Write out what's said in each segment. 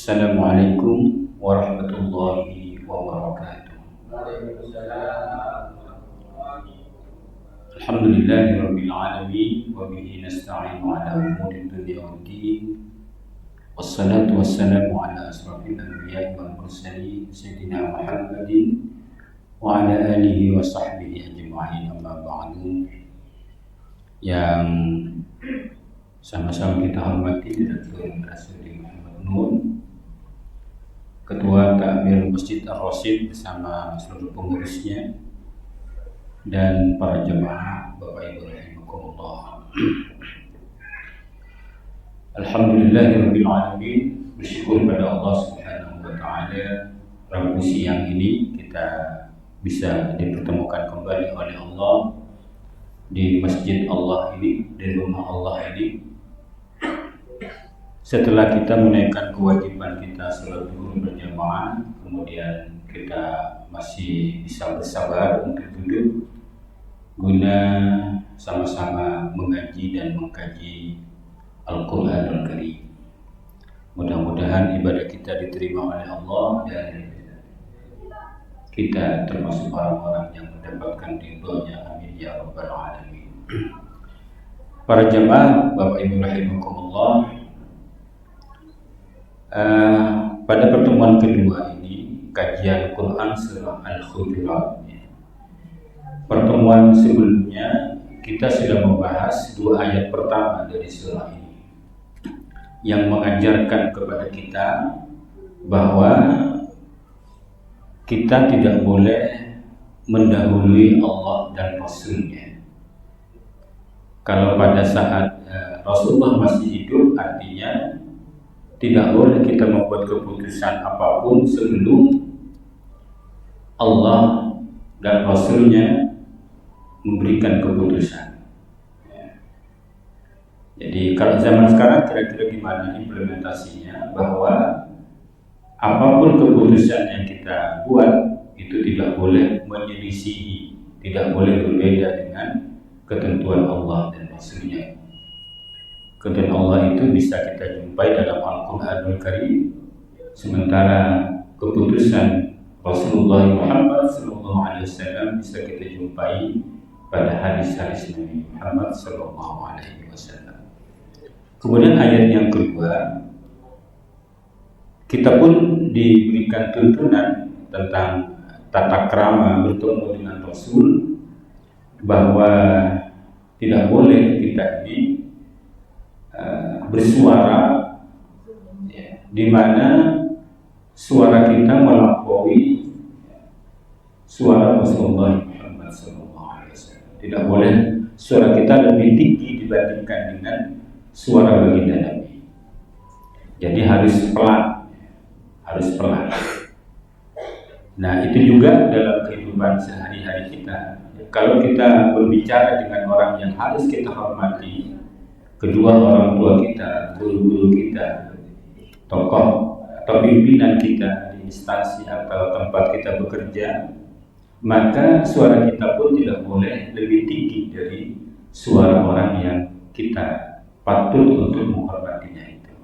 Assalamualaikum warahmatullahi wabarakatuh. Alhamdulillahirabbil alamin wa bihi nasta'inu ala umuri dunya waddin. Wassalatu wassalamu ala asrofil anbiya'i wal mursalin sayyidina Muhammadin wa ala alihi wa sahbihi ajma'in, amma ba'du. Yang sama-sama kita hormati Direktur Rasul Muhammad Nur, Ketua Takmir Masjid Ar-Rasyid bersama seluruh pengurusnya, dan para jemaah Bapak Ibu rahimakumullah. Alhamdulillahirabbil alamin, bersyukur pada Allah Subhanahu wa taala, Rabu siang ini kita bisa dipertemukan kembali oleh Allah di masjid Allah ini, di rumah Allah ini, setelah kita menaikkan kewajiban kita salat zuhur berjamaah. Kemudian kita masih bisa bersabar untuk duduk guna sama-sama mengaji dan mengkaji Al-Quranul Karim. Mudah-mudahan ibadah kita diterima oleh Allah dan kita termasuk orang-orang yang mendapatkan ridhonya. Amin ya rabbal alamin. Para jemaah Bapak Ibu rahimakumullah, pada pertemuan kedua ini kajian Quran surah Al-Hujurat. Pertemuan sebelumnya kita sudah membahas dua ayat pertama dari surah ini yang mengajarkan kepada kita bahwa kita tidak boleh mendahului Allah dan Rasul-Nya. Kalau pada saat Rasulullah masih hidup, artinya tidak boleh kita membuat keputusan apapun sebelum Allah dan Rasul-Nya memberikan keputusan. Jadi kalau zaman sekarang kira-kira gimana implementasinya, bahwa apapun keputusan yang kita buat itu tidak boleh menyelisihi, tidak boleh berbeda dengan ketentuan Allah dan Rasul-Nya. Ketentuan Allah itu bisa kita jumpai dalam Al-Quranul Karim, sementara keputusan Rasulullah Muhammad SAW bisa kita jumpai pada hadis-hadis Nabi Muhammad SAW. Kemudian ayat yang kedua, kita pun diberikan tuntunan tentang tata krama bertemu dengan Rasul, bahwa tidak boleh kita ini bersuara di mana suara kita melampaui suara Rasulullah Muhammad SAW. Tidak boleh suara kita lebih tinggi dibandingkan dengan suara baginda Nabi. Jadi harus pelan, harus pelan. Nah, itu juga dalam kehidupan sehari-hari kita. Kalau kita berbicara dengan orang yang harus kita hormati, kedua orang tua kita, guru-guru kita, tokoh atau pimpinan kita di instansi atau tempat kita bekerja, maka suara kita pun tidak boleh lebih tinggi dari suara orang yang kita patut untuk menghormatinya itu.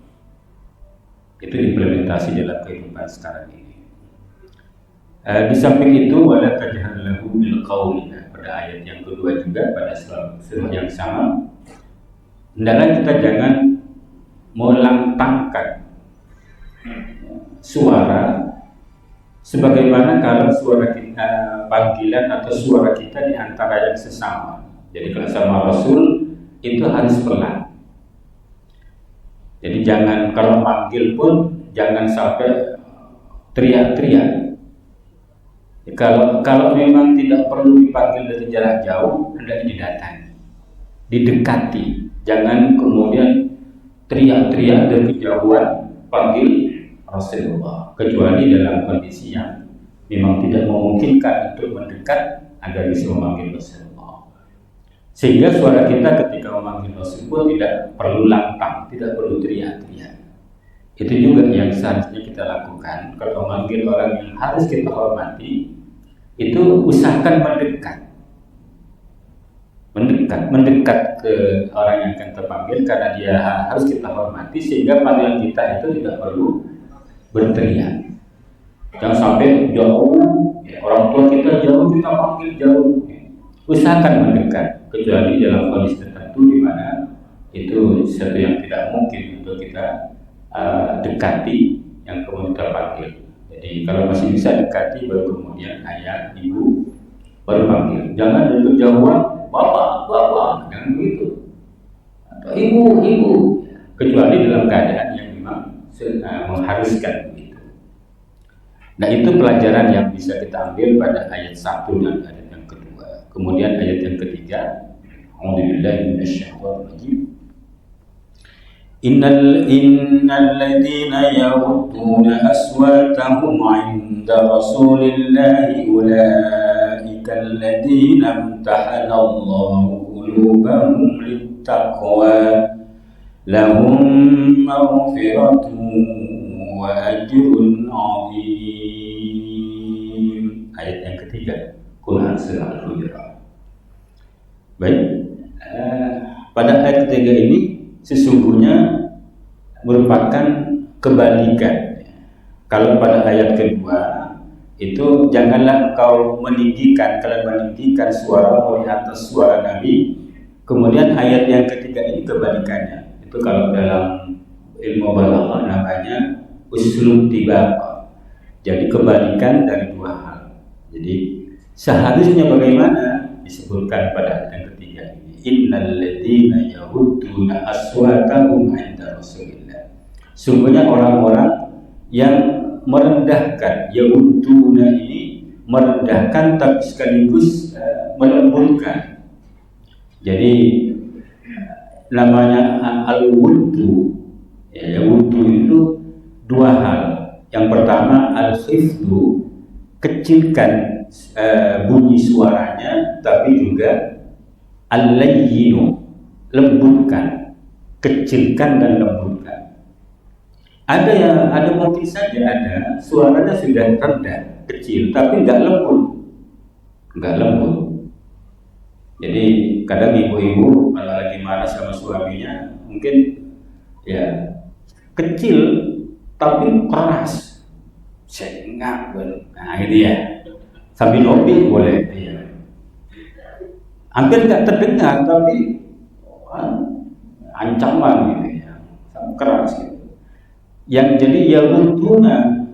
Itu implementasi dalam kehidupan sekarang ini. Di samping itu, wala tajhar lahu bil qauli, pada ayat yang kedua juga pada surah yang sama, hendaklah kita jangan melantangkan suara sebagaimana kalau suara kita, panggilan atau suara kita di antara yang sesama. Jadi kalau sama Rasul itu harus pelan. Jadi jangan, kalau manggil pun jangan sampai teriak-teriak. Kalau memang tidak perlu dipanggil dari jarak jauh, hendak didatangi, didekati. Jangan kemudian teriak-teriak dari kejauhan panggil Rasulullah, kecuali dalam kondisi yang memang tidak memungkinkan untuk mendekat agar bisa memanggil Rasulullah. Sehingga suara kita ketika memanggil Rasulullah tidak perlu lantang, tidak perlu teriak-teriak. Itu juga yang seharusnya kita lakukan. Kalau memanggil orang yang harus kita hormati, itu usahakan mendekat ke orang yang akan terpanggil, karena dia harus kita hormati, sehingga panggilan kita itu tidak perlu berteriak. Jangan sampai jauh, ya, orang tua kita jauh, kita panggil jauh. Usahakan mendekat, kecuali dalam kondisi tertentu di mana itu sesuatu yang tidak mungkin untuk kita dekati yang kemudian terpanggil. Jadi kalau masih bisa dekati, baru kemudian ayah, ibu, baru panggil. Jangan dari kejauhan, bapak, bapak, jangan begitu. Atau ibu, ibu. Kecuali dalam keadaan yang memang mengharuskan begitu. Nah, itu pelajaran yang bisa kita ambil pada ayat 1 dan ayat yang kedua. Kemudian ayat yang ketiga, A'udzubillahi minasyaitonir rajim. Innal ladzina yaghudduna aswatahum 'inda rasulillahi ulaika alladzina imtahana Allahu qulubahum littaqwa lahum maghfiratun wa ajrun 'azim. Ayat yang ketiga, Quran surah Al-Hujurat. Baik, pada ayat ketiga ini sesungguhnya merupakan kebalikan. Kalau pada ayat kedua itu janganlah engkau meninggikan, kalian meninggikan suara di atas suara Nabi. Kemudian ayat yang ketiga ini kebalikannya. Itu kalau dalam ilmu balaghah namanya uslub tibaq. Jadi kebalikan dari dua hal. Jadi seharusnya bagaimana disebutkan pada ayat yang ketiga ini. Innal ladzina yaghudduna aswatahum 'inda Rasulillah. Sungguhnya orang-orang yang merendahkan, yaghudduna ini merendahkan tapi sekaligus melembutkan. Jadi namanya al-wuddu, ya, wuddu itu dua hal. Yang pertama al-khifdu, kecilkan bunyi suaranya, tapi juga al-layyinu, lembutkan, kecilkan dan lembutkan. Ada mungkin saja ada suaranya sudah rendah, kecil, tapi nggak lembut. Jadi kadang ibu-ibu kalau lagi marah sama suaminya mungkin ya kecil tapi keras, sehingga gitu ya. Sambil ngopi boleh, ya. Hampir nggak terdengar tapi ancaman gitu ya, keras gitu. Yang jadi yaghudduna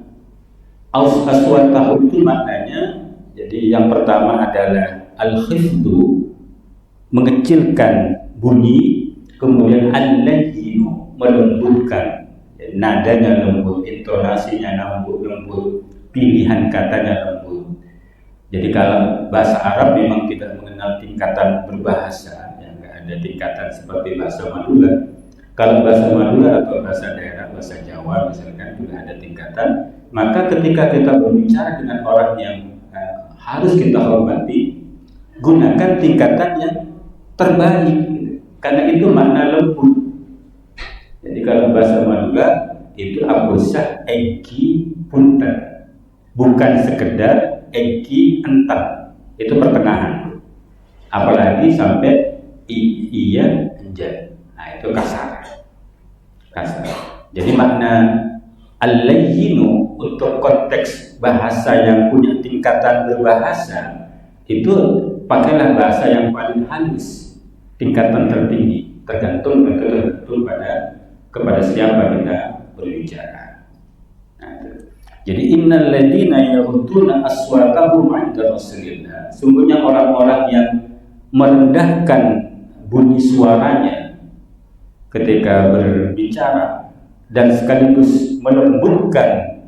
aswatahum itu maknanya, jadi yang pertama adalah al-khifdu, mengecilkan bunyi, kemudian al-layyinu, melembutkan, nadanya lembut, intonasinya lembut, pilihan katanya lembut. Jadi kalau bahasa Arab memang tidak mengenal tingkatan berbahasa, ya, nggak ada tingkatan seperti bahasa Madura. Kalau bahasa Madura atau bahasa daerah, bahasa Jawa misalkan juga ada tingkatan. Maka ketika kita berbicara dengan orang yang harus kita hormati, gunakan tingkatan yang terbaik, gitu. Karena itu makna lembut. Jadi kalau bahasa Madura itu abusah eki punten, bukan sekedar eki entar, itu pertengahan. Apalagi sampai iya enjak, nah itu kasar. Jadi makna al-layyinu untuk konteks bahasa yang punya tingkatan berbahasa itu pakailah bahasa yang paling halus, tingkatan tertinggi, tergantung kepada siapa kita berbicara. Nah, jadi innal ladzina yaghudduna aswatahum 'inda Rasulillah. Sungguhnya orang-orang yang merendahkan bunyi suaranya ketika berbicara dan sekaligus melembutkan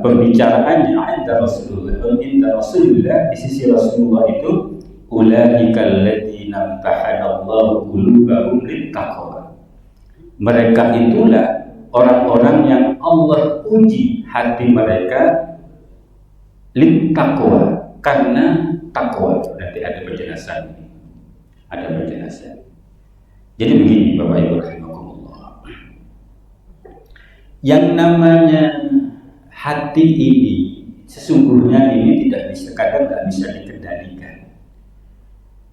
pembicaraannya 'inda Rasulillah, di sisi Rasulullah itu ulaikal ladzina imtahana Allahu qulubahum littaqwa. Mereka itulah orang-orang yang Allah uji hati mereka littaqwa, karena takwa. Nanti ada penjelasan. Jadi begini Bapak Ibu rahimakumullah. Yang namanya hati ini sesungguhnya ini kadang nggak bisa dikendalikan.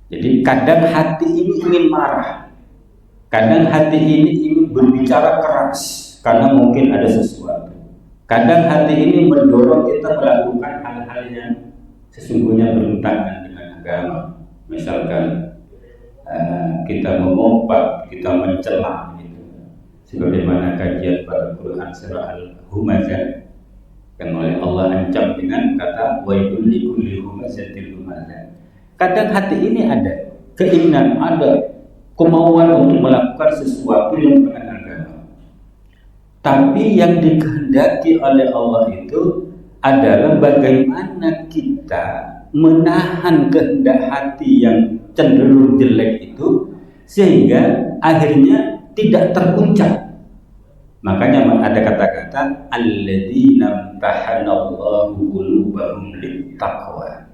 Jadi kadang hati ini ingin marah, kadang hati ini ingin berbicara keras karena mungkin ada sesuatu. Kadang hati ini mendorong kita melakukan hal-hal yang sesungguhnya bertentangan dengan agama. Misalkan kita memompak, kita mencela gitu. Sebagaimana kajian pada Quran surah Al-Humazah yang oleh Allah ancam dengan kata wailul likulli humazatil lumazah. Kadang hati ini ada keinginan, ada kemauan untuk melakukan sesuatu yang dengan agama. Tapi yang dikehendaki oleh Allah itu adalah bagaimana kita menahan kehendak hati yang cenderung jelek itu sehingga akhirnya tidak terucap. Makanya ada kata-kata alladzina tahanallahu qulubahum littaqwa.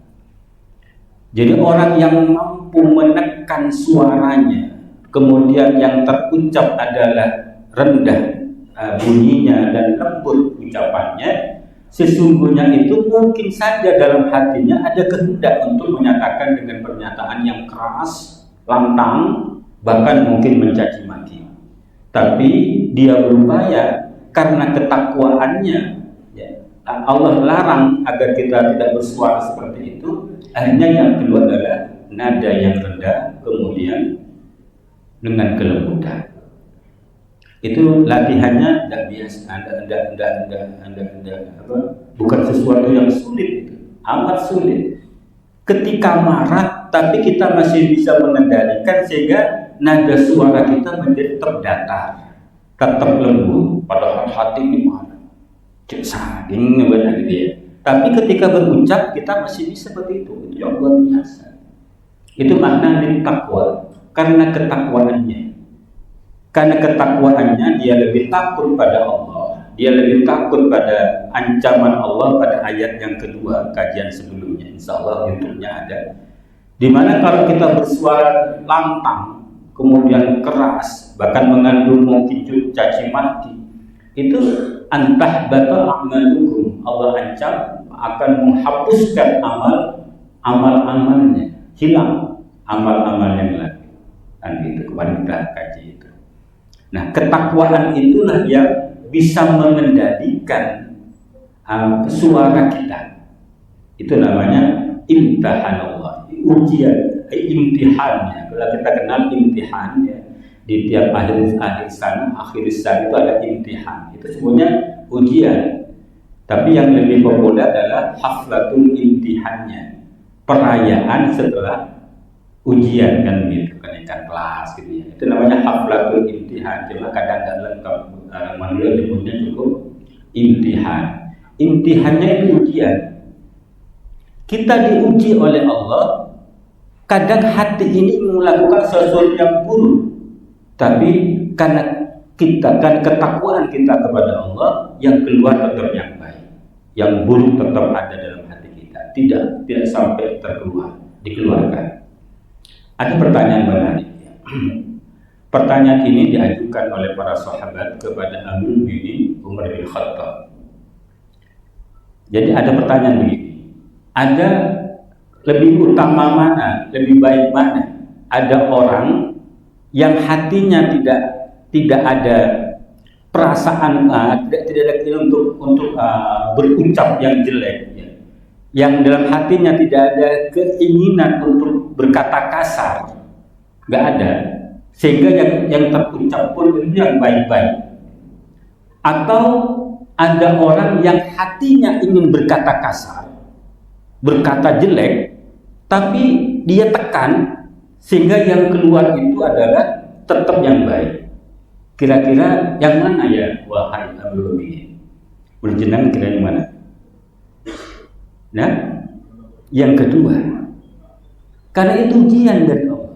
Jadi orang yang mampu menekan suaranya, kemudian yang terucap adalah rendah bunyinya dan lembut ucapannya, sesungguhnya itu mungkin saja dalam hatinya ada kehendak untuk menyatakan dengan pernyataan yang keras, lantang, bahkan mungkin mencaci maki. Tapi dia berupaya karena ketakwaannya, ya, Allah larang agar kita tidak bersuara seperti itu. Akhirnya yang kedua adalah nada yang rendah, kemudian dengan kelembutan. Itu latihannya tidak biasa, bukan sesuatu yang sulit, amat sulit. Ketika marah, tapi kita masih bisa mengendalikan sehingga nada suara kita menjadi terdatar, tetap lembut, padahal hati ini marah, saking benar gitu ya. Tapi ketika berucap kita masih bisa seperti itu yang luar biasa. Itu makna dari takwa, karena ketakwaannya. Karena ketakwaannya dia lebih takut pada Allah, dia lebih takut pada ancaman Allah pada ayat yang kedua kajian sebelumnya. Insya Allah YouTube-nya ada. Dimana kalau kita bersuara lantang, kemudian keras, bahkan mengandung mungkin caci maki, itu antah batal amalukum, Allah ancam akan menghapuskan amal-amalnya, hilang amal-amal yang lain. Dan itu kemarin kita kaji itu. Nah, ketakwaan itulah yang bisa mengendalikan suara kita. Itu namanya imtihan Allah, ujian, imtihannya. Kalau kita kenal imtihan ya, di tiap akhir sana itu ada imtihan. Itu semuanya ujian. Tapi yang lebih populer adalah haflatul imtihannya, perayaan setelah ujian kan gitu, kenaikan kelas gitu ya. Itu namanya haflatul imtihan. Cuma kadang nggak lengkap, manusia nyebutnya cukup imtihan. Imtihannya itu ujian. Kita diuji oleh Allah. Kadang hati ini melakukan sesuatu yang buruk, tapi karena ketakwaan kita kepada Allah, yang keluar tetap yang baik, yang buruk tetap ada dalam hati kita, tidak sampai dikeluarkan. Ada pertanyaan menarik. Pertanyaan ini diajukan oleh para sahabat kepada Amirul Mukminin Umar bin Khattab. Jadi ada pertanyaan begini, ada lebih utama mana, lebih baik mana? Ada orang yang hatinya tidak ada perasaan, tidak ada untuk berucap yang jelek, ya. Yang dalam hatinya tidak ada keinginan untuk berkata kasar, nggak ada, sehingga yang terucap pun itu yang baik-baik. Atau ada orang yang hatinya ingin berkata kasar, berkata jelek, tapi dia tekan sehingga yang keluar itu adalah tetap yang baik. Kira-kira yang mana ya, wahai Amirul Mukminin? Berjenang kira yang mana? Nah, yang kedua, karena itu ujian dari Allah.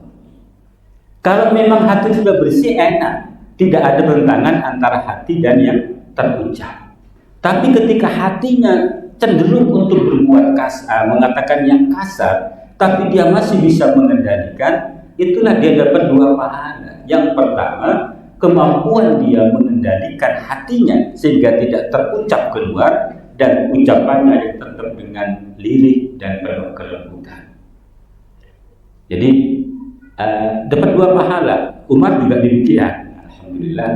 Kalau memang hati sudah bersih, enak, tidak ada bentangan antara hati dan yang terucap. Tapi ketika hatinya cenderung untuk berbuat kasar, mengatakan yang kasar, tapi dia masih bisa mengendalikan, itulah dia dapat dua pahala. Yang pertama, kemampuan dia mengendalikan hatinya sehingga tidak terucap keluar, dan ucapannya yang tetap dengan lirik dan penuh kelembutan. Jadi dapat dua pahala. Umar juga demikian. Alhamdulillah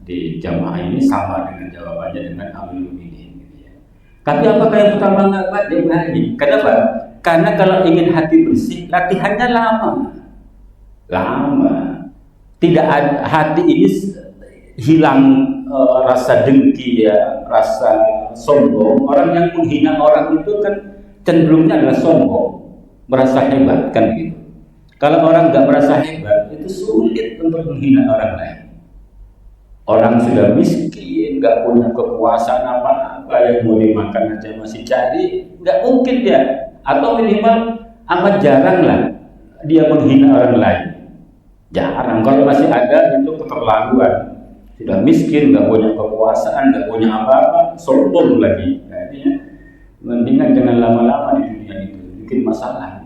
di jamaah ini sama dengan jawabannya dengan Amirul Mukminin gitu ya. Tapi apakah yang pertama nggak baik? Dia baik. Kenapa? Karena kalau ingin hati bersih, latihannya lama. Tidak ada, hati ini hilang rasa dengki ya, rasa sombong. Orang yang menghina orang itu kan cenderungnya adalah sombong, merasa hebat kan gitu. Kalau orang nggak merasa hebat, itu sulit untuk menghina orang lain. Orang sudah miskin, nggak punya kekuasaan apa-apa, yang mau dimakan aja masih cari, nggak mungkin dia. Atau minimal amat jarang lah dia menghina orang lain. Jarang. Kalau masih ada itu keterlaluan. Sudah miskin, nggak punya kekuasaan, nggak punya apa-apa, sombong lagi. Jadi mendingan jangan lama-lama di dunia itu, bikin masalah.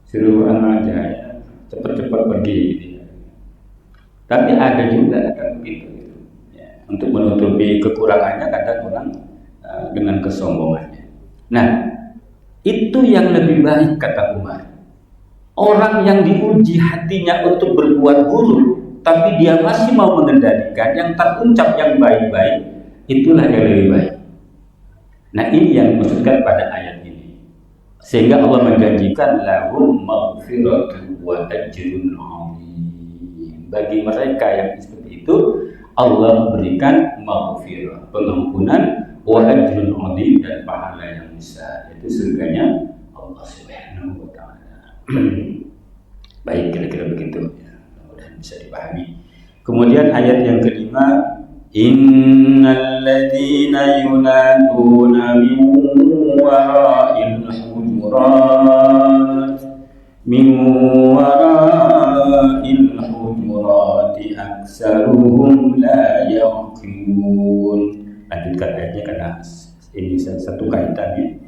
Suruh orang aja ya, cepat-cepat pergi gitu ya. Tapi ada juga kan begitu gitu. Ya, untuk menutupi kekurangannya kadang orang dengan kesombongannya. Nah, itu yang lebih baik kata Umar. Orang yang diuji hatinya untuk berbuat buruk, tapi dia masih mau mengendalikan yang terucap yang baik-baik, itulah yang lebih baik. Nah, ini yang dimaksudkan pada ayat ini. Sehingga Allah menjanjikan lahum maghfiratun wa ajrun 'azim. Bagi mereka yang seperti itu, Allah berikan maghfirah, pengampunan, wa ajrun 'azim, dan pahala yang besar, yaitu surganya Allah Subhanahu wa taala. Baik, kira-kira begitu ya, mudah-mudahan bisa dipahami. Kemudian ayat yang kelima, innal ladzina yunaduna min wara'il hujurat aktsaruhum la yaqilun. Lanjutkan ayatnya karena ini satu kaitannya.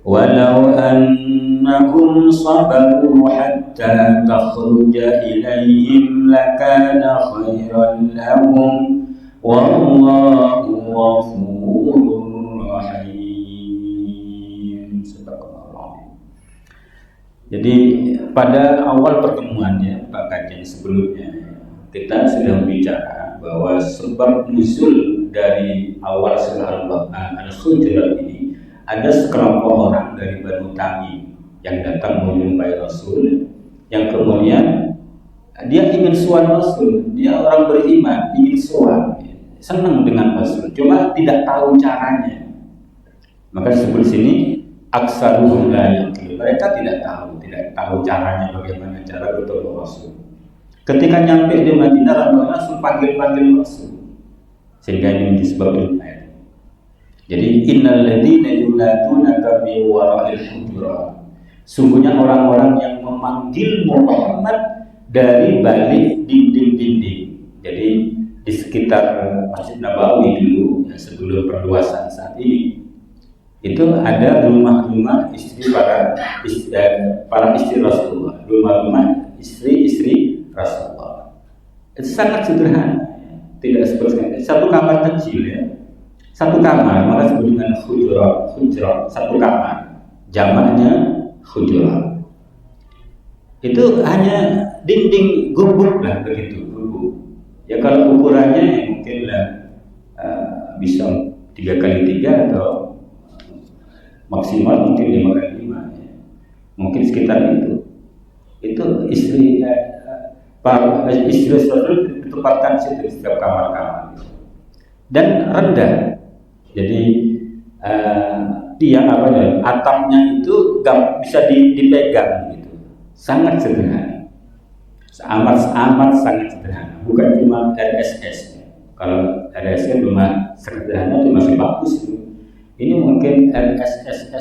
Walau annahum sabaru hatta takhruja ilaihim lakana khairan lahum wallahu ghafurur rahim. Jadi pada awal pertemuannya, kajian sebelumnya, kita sudah bicara bahwa sebab nuzul dari awal surah Al-Hujurat ini ada sekelompok orang dari Banu Tamim yang datang menjumpai Rasul, yang kemudian dia ingin sowan Rasul. Dia orang beriman, ingin sowan, senang dengan Rasul, cuma tidak tahu caranya. Maka disebut sini aksaruhum la yaqilun. Mereka tidak tahu caranya, bagaimana cara bertemu Rasul. Ketika nyampe di Madinah, Rasulullah langsung panggil Rasul, sehingga ini disebabkan ayat. Jadi innal ladzina yunadunaka min wara'il hujurat, sungguhnya orang-orang yang memanggil Muhammad dari balik dinding-dinding. Jadi di sekitar Masjid Nabawi dulu, ya, sebelum perluasan saat ini, itu ada rumah-rumah istri para istri Rasulullah, rumah-rumah istri Rasulullah. Itu sangat sederhana, tidak seperti satu kamar kecil ya. Satu kamar, maka disebut dengan hujurat, satu kamar, jamaknya hujurat. Itu hanya dinding gubuk lah, begitu gubuk. Ya kalau ukurannya mungkin lah bisa 3x3 atau maksimal mungkin 5x5 ya. Mungkin sekitar itu. Itu istri Rasul ditempatkan situ setiap kamar-kamar dan rendah. Jadi atapnya itu gak bisa dipegang gitu. Sangat sederhana. Amat sangat sederhana. Bukan cuma RSS. Kalau RSS cuma sederhana itu masih bagus itu. Ini mungkin RSS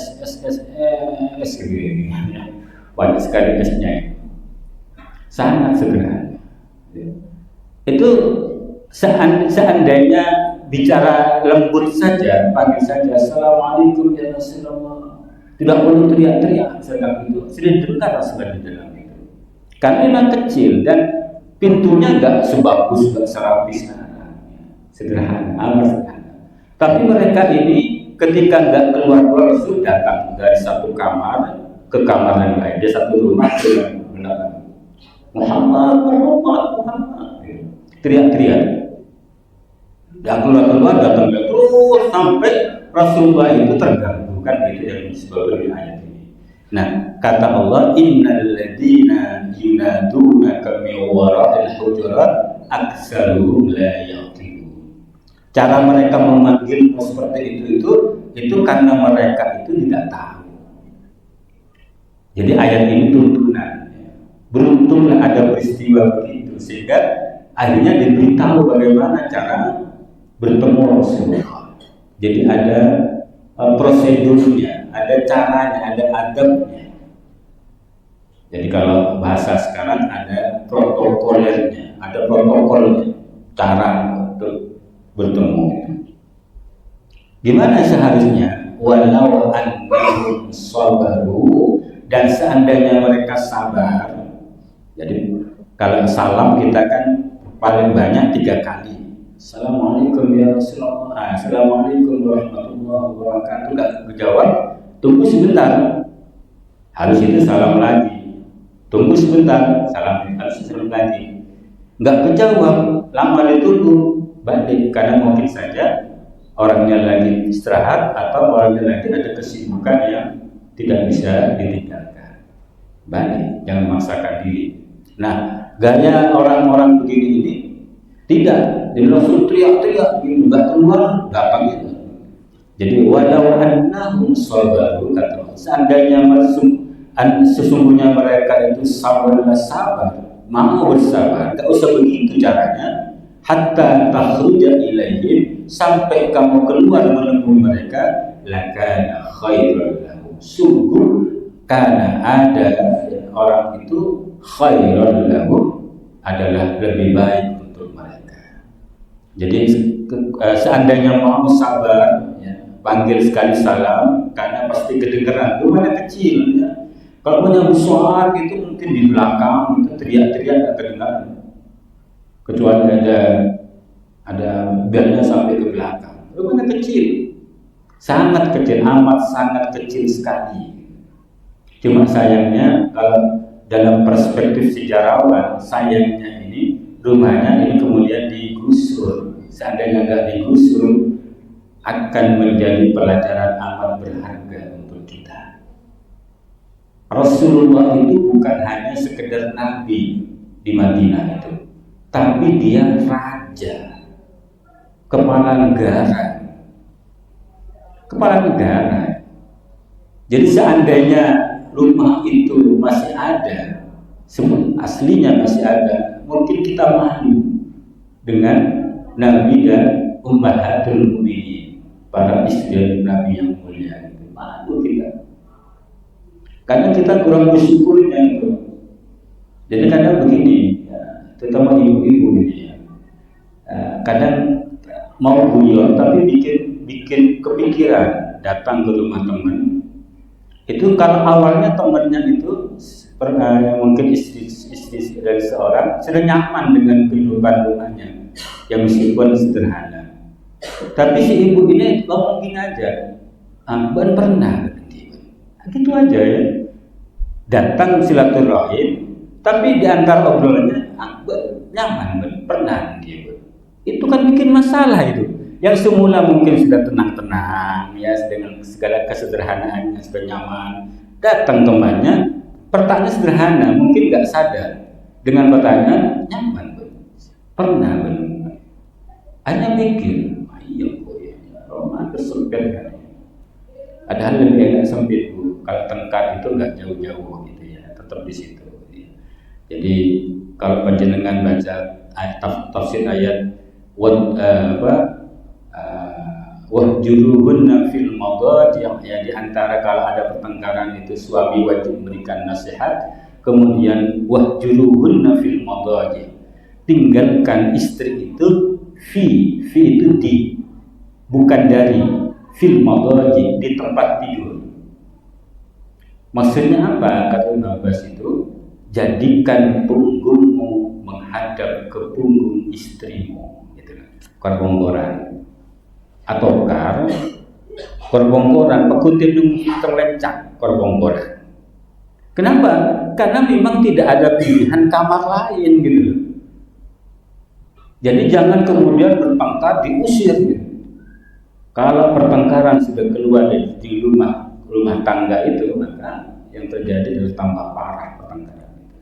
gitu ya. Banyak sekali S-nya. Sangat sederhana. Itu seandainya bicara lembut saja, panggil saja assalamualaikum ya Rasulullah, tidak perlu teriak-teriak sedang itu, sudah dengar Rasulullah di dalam itu. Karena memang kecil dan pintunya enggak sebagus, enggak serapis, sederhana, amat sederhana. Tapi mereka ini ketika enggak keluar Rasul datang dari satu kamar ke kamar yang lain, dia satu rumah ke belakang. Muhammad. teriak-teriak. Dan keluar datang terus sampai Rasulullah itu terganggu, kan itu yang disebut ayat ini. Nah, kata Allah, innal ladzina yunadunaka min wara'il hujurat aktsaruhum la yaqilun. Cara mereka memanggilmu seperti itu karena mereka itu tidak tahu. Jadi ayat ini tuntunan. Beruntunglah ada peristiwa begitu sehingga akhirnya diberitahu bagaimana cara bertemu Rasulullah. Jadi ada prosedurnya, ada caranya, ada adabnya. Jadi kalau bahasa sekarang ada protokolnya, cara untuk bertemu. Gimana seharusnya? Walau annahum sabaru, dan seandainya mereka sabar. Jadi kalau salam kita kan paling banyak 3 kali. Assalamualaikum ya Rasulullah. Assalamualaikum warahmatullahi wabarakatuh. Enggak dijawab, tunggu sebentar. Harus itu salam lagi. Tunggu sebentar, salam lagi. Enggak kejawab, lama ditunggu, balik karena mungkin saja orangnya lagi istirahat atau orangnya lagi ada kesibukan yang tidak bisa ditinggalkan. Balik, jangan memaksakan diri. Nah, gaya orang-orang begini ini tidak, jadi langsung teriak-teriak gitu, nggak keluar, gampang gitu. Jadi walau annahum sabaru, kata seandainya sesungguhnya mereka itu sabar, mau bersabar, nggak usah begitu caranya. Hatta takhruja ilaihim, sampai kamu keluar menemui mereka, lakana khairul lahum, sungguh karena ada orang itu khairul lahum, adalah lebih baik untuk mereka. Jadi seandainya mau sabar, ya, panggil sekali salam, karena pasti kedengeran. Itu mana kecil, ya. Kalau punya besar gitu mungkin di belakang itu teriak-teriak nggak kedengaran. Kecuali ada belnya sampai ke belakang. Itu mana kecil, sangat kecil, amat sangat kecil sekali. Cuma sayangnya kalau dalam perspektif sejarawan, sayangnya ini rumahnya ini kemudian digusur. Seandainya nggak digusur, akan menjadi pelajaran amat berharga untuk kita. Rasulullah itu bukan hanya sekedar nabi di Madinah itu, tapi dia raja, kepala negara. Jadi seandainya rumah itu masih ada, aslinya masih ada, mungkin kita malu dengan Nabi dan Ummahatul Mukminin, para istri Nabi yang mulia. Malu kita, karena kita kurang bersyukurnya itu. Jadi kadang begini, ya, terutama ibu-ibu ini, ya, kadang mau guyon tapi bikin kepikiran datang ke rumah teman. Itu kalau awalnya temannya itu mungkin istri dari seorang sudah nyaman dengan kehidupan rumahnya yang meskipun sederhana, tapi si ibu ini ngomong gini aja, "Ban pernah berhenti," gitu aja ya. Datang silaturahim, tapi di antara obrolannya, nyaman, pernah gitu. Itu kan bikin masalah itu. Yang semula mungkin sudah tenang-tenang, ya, dengan segala kesederhanaannya sudah nyaman. Datang temannya, pertanyaan sederhana, mungkin nggak sadar. Dengan pertanyaan, nyaman, pernah, hanya mikir, iya kok ya, Roma tersempit kan. Ada hal yang enak sempit, Bu. Kalau tengkar itu nggak jauh-jauh gitu ya, tetap di situ. Jadi kalau panjenengan baca tafsir ayat wahjuruhunna fil madaji, ya, di antara kalau ada pertengkaran itu suami wajib memberikan nasihat. Kemudian wahjuruhunna fil madaji, tinggalkan istri itu fi itu di, bukan dari, fil madaji, di tempat tidur. Maksudnya apa? Kata Ibnu Abbas itu, jadikan punggungmu menghadap ke punggung istrimu, gitu. Korbongkoran atau korbongkoran pekutin terlencang korbongkoran. Kenapa? Karena memang tidak ada pilihan kamar lain gitu. Jadi jangan kemudian bertengkar diusir gitu. Kalau pertengkaran sudah keluar di rumah tangga itu, maka yang terjadi adalah tambah parah pertengkaran itu.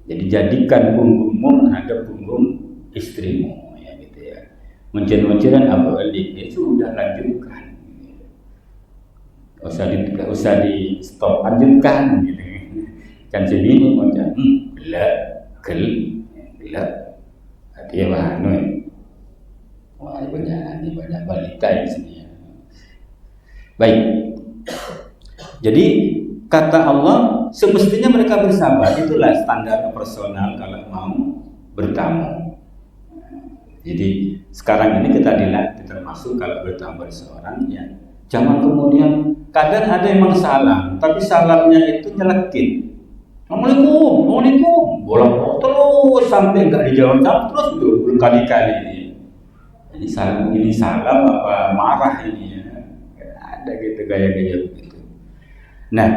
Jadi jadikan punggungmu menghadap punggung istrimu, ya gitu ya. Mencir-menciran apa itu sudah lanjutkan. Gak usah di stop, lanjutkan gitu. Kan sebini macam gelap dia mana wah banyak balita di sini ya. Baik, jadi kata Allah semestinya mereka bersabar, itulah standar personal kalau mau bertamu. Jadi sekarang ini kita dilatih termasuk kalau bertamu seorang ya, jangan kemudian kadang ada yang salam tapi salamnya itu nyelekit. Assalamualaikum, bolak terus sampai enggak dijawab terus itu berkali-kali. Jadi salam apa marah ini ya. Ada gitu gaya-gaya begitu. Nah,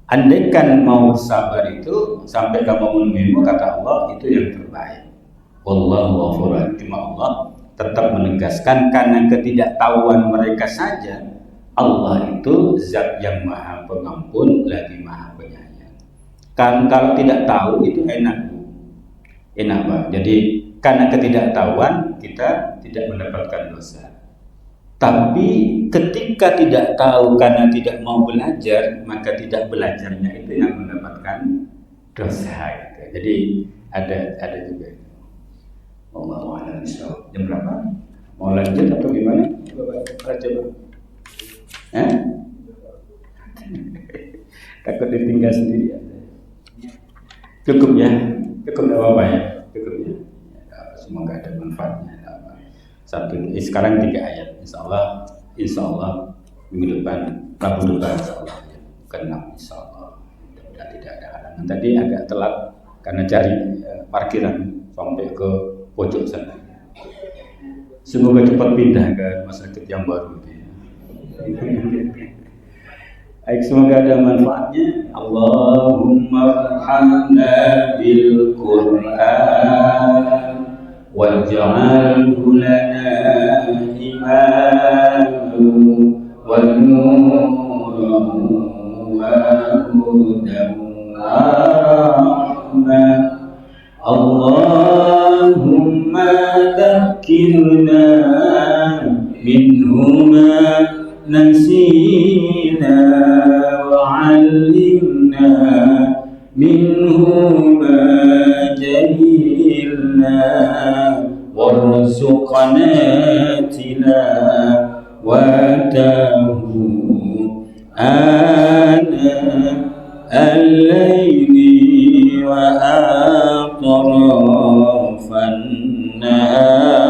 andaikan mau sabar itu sampai kamu menemukan kata Allah itu yang terbaik. Wallahu ghafurur rahim. Allah tetap menegaskan karena ketidaktahuan mereka saja Allah itu zat yang maha pengampun lagi maha penyayang. Kan kalau tidak tahu itu enak Pak. Jadi karena ketidaktahuan kita tidak mendapatkan dosa. Tapi ketika tidak tahu karena tidak mau belajar, maka tidak belajarnya itu yang mendapatkan dosa gitu. Jadi ada juga. Wallahu a'lam bishawab. Jam berapa? Mau lanjut atau gimana? Coba. Takut ditinggal sendiri ya. Cukup ya, cukup apa ya, cukup ya. Semoga ada manfaatnya. Sekarang 3 ayat, insya Allah minggu depan, Rabu depan, insya Allah ya. Ke-6 insya Allah. Tidak ada halangan. Tadi agak telat karena cari parkiran sampai ke pojok sana. Semoga cepat pindah ke rumah sakit yang baru. Baik, semoga ada manfaatnya. Allahumma arhamna bil Qur'an waj'alhu lana imaman wa nuran wa hudan wa rahmah. Allahumma dhakkirna minhuma nasina وعلمنا منه ما جهلنا وارزقنا تلاوته آناء الليل وأطراف النهار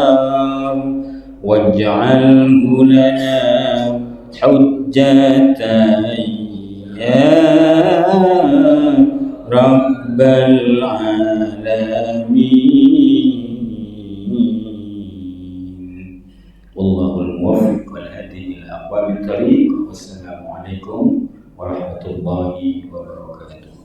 واجعله لنا حجة يا رب العالمين والله الموفق والهادي إلى أقوام الطريق والسلام عليكم ورحمة الله وبركاته.